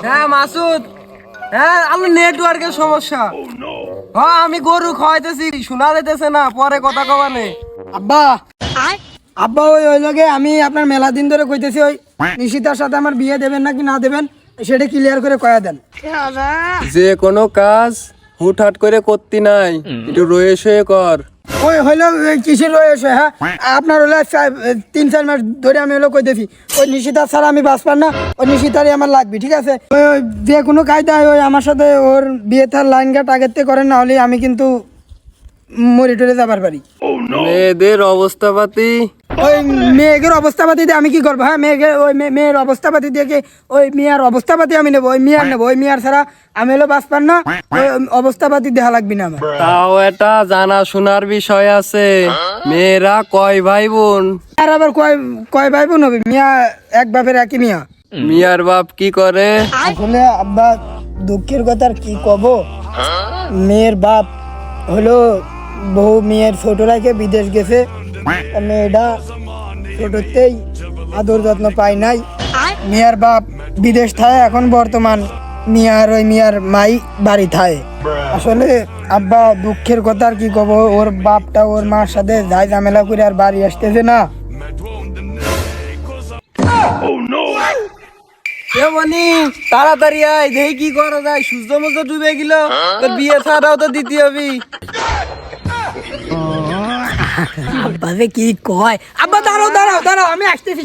হ্যাঁ মাসুদ, হ্যাঁ আমার নেটওয়ার্কের সমস্যা। হ্যাঁ আমি গরু খাওয়াইতেছি, শোনা যাইতেছে না, পরে কথা কবানে। আব্বা আব্বা ওই ওই লগে আমি আপনার মেলা দিন ধরে কইতেছি ওই নিশিতার সাথে আমার বিয়ে দেবেন নাকি না দেবেন সেটা ক্লিয়ার করে কয়া দেন। যে কোনো কাজ হুটহাট করে করতে নাই, একটু রয়ে শুয়ে কর। ওই হইলো কিসের রয়েছে? হ্যাঁ আপনার হলো 3-4 মাস ধরে আমি হলো কইতেছি ওই নিশিতা ছাড়া আমি বাঁচপার না, ওই নিশিতারই আমার লাগবে, ঠিক আছে? ওই যে কোনো কায়দায় ওই আমার সাথে ওর বিয়ে তার লাইন গাট আগের থেকে করেন, না হলে আমি কিন্তু মরে টরে যাবার পারি। মেয়েদের অবস্থাপাতি ওই মেয়ের অবস্থাপাতি দিয়ে আমি কি করবো? হ্যাঁ মেয়ের অবস্থাপাতি দিয়ে কি ওই মেয়ের অবস্থাপাতি আমি নেবো? ওই মেয়ার নেবো, ওই মেয়ার ছাড়া আমি হলো বাঁচপার না, ওই অবস্থাপাতি দেখা লাগবে না আমার। তাও এটা জানা শোনার বিষয় আছে। মেয়েরা কয় ভাই বোন? আর আবার কয় কয় ভাই বোন হবে? মিয়া এক বাপের একই মিয়া। মিয়ার বাপ কি করে? আসলে আব্বা দুঃখের কথা আর কি কব, মেয়ের বাপ হলো বহু মেয়ের ছোট রাখে বিদেশ গেছে, মেয়েটা ছোটতেই আদর যত্ন পায় নাই। মিয়ার বাপ বিদেশ থাকে, এখন বর্তমান মিয়ার মাই বাড়ি থাকে। আসলে আব্বা দুঃখের কথা আর কি কব, ওর বাপটা ওর মার সাথে যাই ঝামেলা করে আর বাড়ি আসতেছে না। এ বনি তাড়াতাড়ি আয়, দেখি কি করা যায়। সূর্য মুর্য ডুবে গেল, তোর বিয়ে ছাড়াও তো দিতে হবে। আব্বা যে কি কয়, আব্বা দাঁড়াও দাঁড়াও দাঁড়াও, আমি আসতেছি।